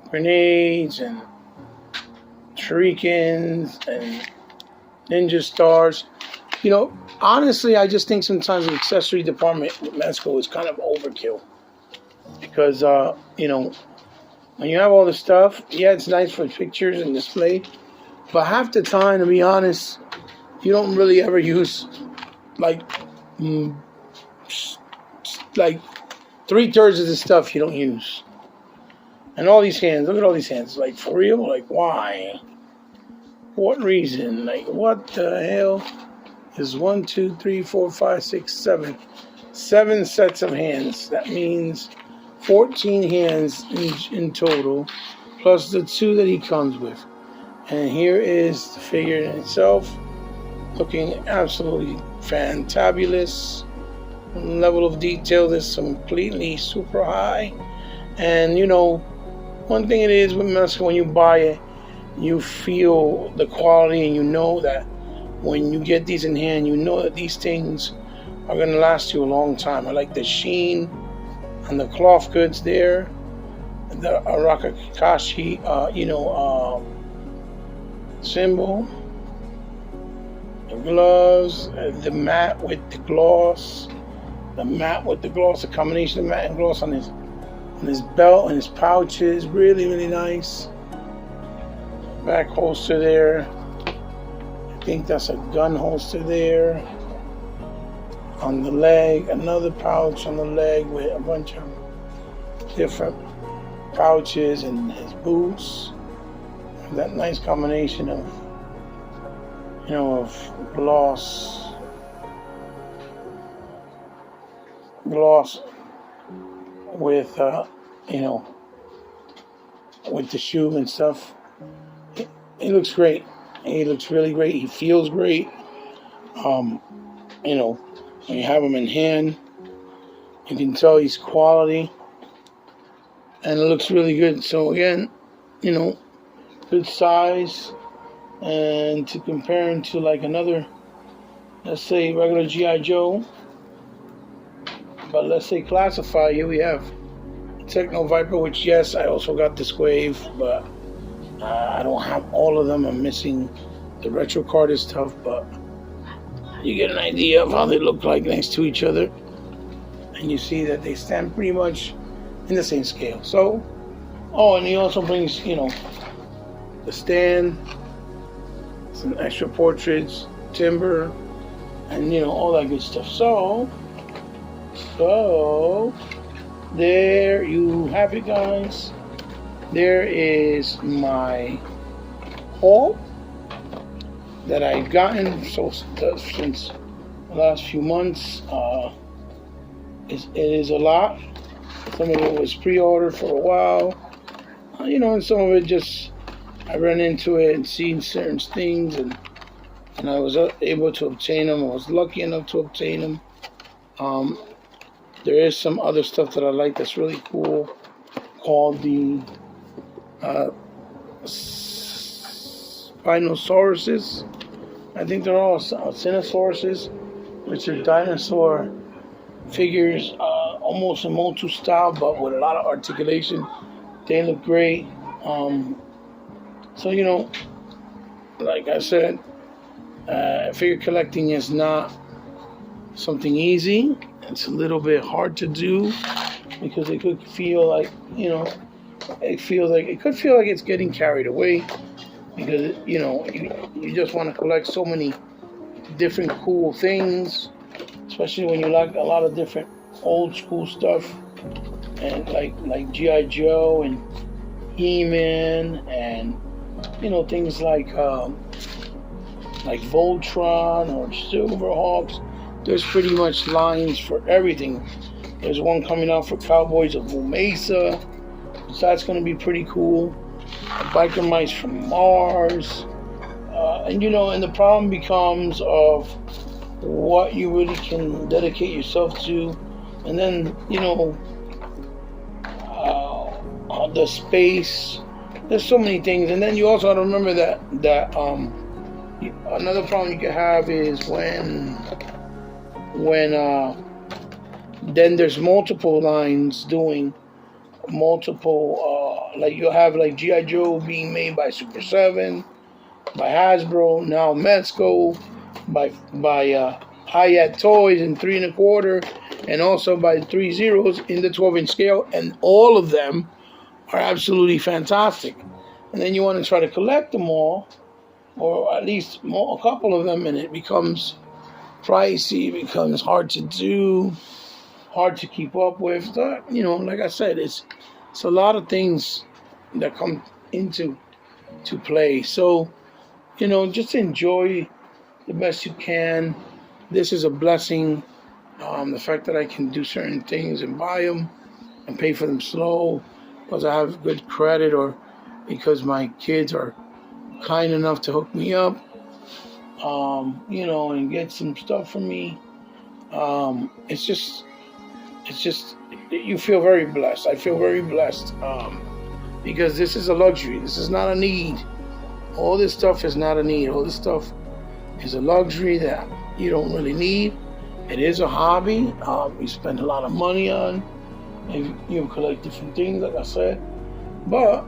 grenades and shurikens and ninja stars. Honestly, I just think sometimes the accessory department with Mezco is kind of overkill. Because, when you have all this stuff, yeah, it's nice for pictures and display. But half the time, to be honest, you don't really ever use, 3/3 of the stuff you don't use. And all these hands, look at all these hands. Like, for real? Like, why? What reason? Like, what the hell is 1, 2, 3, 4, 5, 6, 7? 7 sets of hands. That means 14 hands in total, plus the 2 that he comes with. And here is the figure in itself, looking absolutely fantabulous. Level of detail is completely super high. And one thing it is with Mezco, when you buy it, you feel the quality, and you know that when you get these in hand, you know that these things are going to last you a long time. I like the sheen on the cloth goods there, the Araka Kakashi, symbol, the gloves, the mat with the gloss, the combination of matte and gloss on his belt and his pouches, really, really nice. Back holster there. I think that's a gun holster there. On the leg, another pouch on the leg with a bunch of different pouches, and his boots. That nice combination of gloss gloss with with the shoe and stuff. He looks great. He looks really great. He feels great. When you have him in hand, you can tell he's quality, and it looks really good. So again, good size, and to compare him to like another, let's say regular G.I. Joe, but let's say classified. Here we have Techno Viper, which yes, I also got this wave, but I don't have all of them. I'm missing the retro card and stuff, but you get an idea of how they look like next to each other, and you see that they stand pretty much in the same scale. So, and he also brings, the stand, some extra portraits, timber, and all that good stuff. So there you have it, guys. There is my haul that I've gotten since the last few months. It is a lot. Some of it was pre-ordered for a while, and some of it just I ran into it and seen certain things, and I was able to obtain them. I was lucky enough to obtain them. There is some other stuff that I like that's really cool, called the Spinosauruses. I think they're all Sinosauruses, which are dinosaur figures, almost in Motu style, but with a lot of articulation. They look great. So, like I said, figure collecting is not something easy. It's a little bit hard to do because it could feel like, it could feel like it's getting carried away because, you just want to collect so many different cool things, especially when you like a lot of different old school stuff, and like G.I. Joe and He-Man, and things like Voltron or Silverhawks. There's pretty much lines for everything. There's one coming out for Cowboys of Blue Mesa, so that's going to be pretty cool. Biker Mice from Mars, and the problem becomes of what you really can dedicate yourself to, and then the space. There's so many things, and then you also have to remember that another problem you can have is when then there's multiple lines doing multiple, like you'll have like G.I. Joe being made by Super 7, by Hasbro, now Mezco, by Hayat Toys in 3 1/4, and also by 3 Zeros in the 12-inch scale, and all of them are absolutely fantastic. And then you want to try to collect them all, or at least a couple of them, and it becomes pricey, it becomes hard to do, hard to keep up with. Like I said, it's a lot of things that come into play. So, just enjoy the best you can. This is a blessing. The fact that I can do certain things and buy them and pay for them slow because I have good credit, or because my kids are kind enough to hook me up, and get some stuff from me. It's just you feel very blessed. I feel very blessed because this is a luxury. This is not a need. All this stuff is not a need. All this stuff is a luxury that you don't really need. It is a hobby. You spend a lot of money on, and you collect different things, like I said. But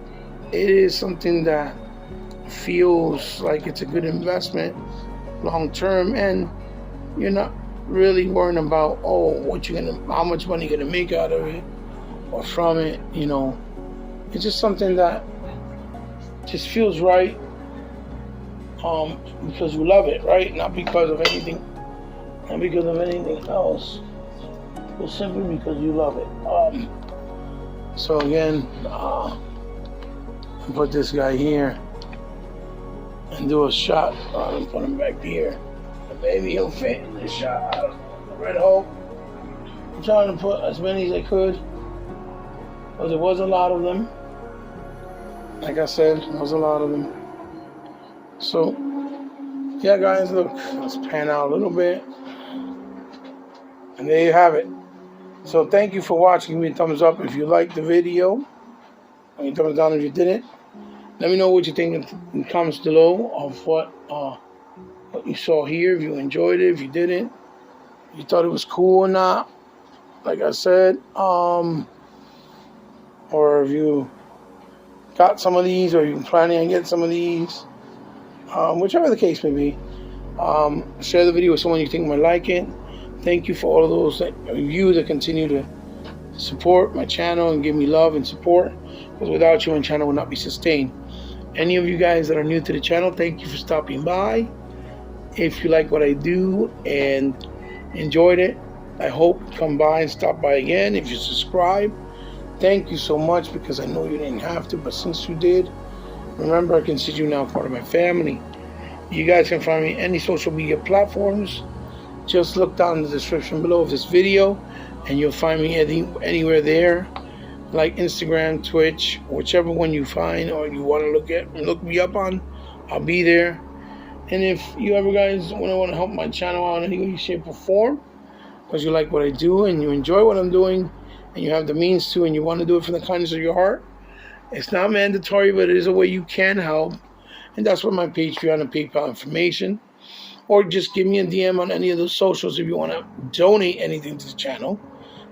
it is something that feels like it's a good investment long term, and you're not really worrying about how much money you're gonna make out of it or from it. It's just something that just feels right, because you love it, right? Not because of anything else, but simply because you love it. So again, I'll put this guy here and do a shot and put him back here. Maybe he'll fit in this shot. Red Hulk. I'm trying to put as many as I could, because there was a lot of them. Like I said, there was a lot of them. So, yeah, guys, look, let's pan out a little bit. And there you have it. So thank you for watching. Give me a thumbs up if you liked the video. Give me a thumbs down if you didn't. Let me know what you think in the comments below of what you saw here. If you enjoyed it, if you didn't, if you thought it was cool or not. Like I said, or if you got some of these, or you're planning on getting some of these, whichever the case may be. Share the video with someone you think might like it. Thank you for all of those of you that continue to support my channel and give me love and support, because without you, my channel would not be sustained. Any of you guys that are new to the channel, thank you for stopping by. If you like what I do and enjoyed it, I hope you come by and stop by again. If you subscribe, thank you so much, because I know you didn't have to, but since you did, remember, I consider you now part of my family. You guys can find me on any social media platforms. Just look down in the description below of this video, and you'll find me anywhere there, like Instagram, Twitch, whichever one you find or you want to look me up on. I'll be there. And if you ever guys want to help my channel out in any way, shape, or form, because you like what I do and you enjoy what I'm doing, and you have the means to, and you want to do it from the kindness of your heart, it's not mandatory, but it is a way you can help. And that's what my Patreon and PayPal information. Or just give me a DM on any of those socials if you want to donate anything to the channel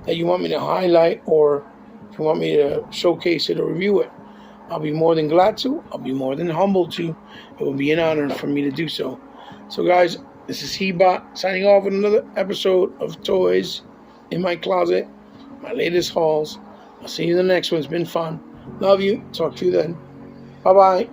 that you want me to highlight, or if you want me to showcase it or review it. I'll be more than glad to. I'll be more than humbled to. It will be an honor for me to do so. So, guys, this is Hebot signing off with another episode of Toys in My Closet, my latest hauls. I'll see you in the next one. It's been fun. Love you. Talk to you then. Bye-bye.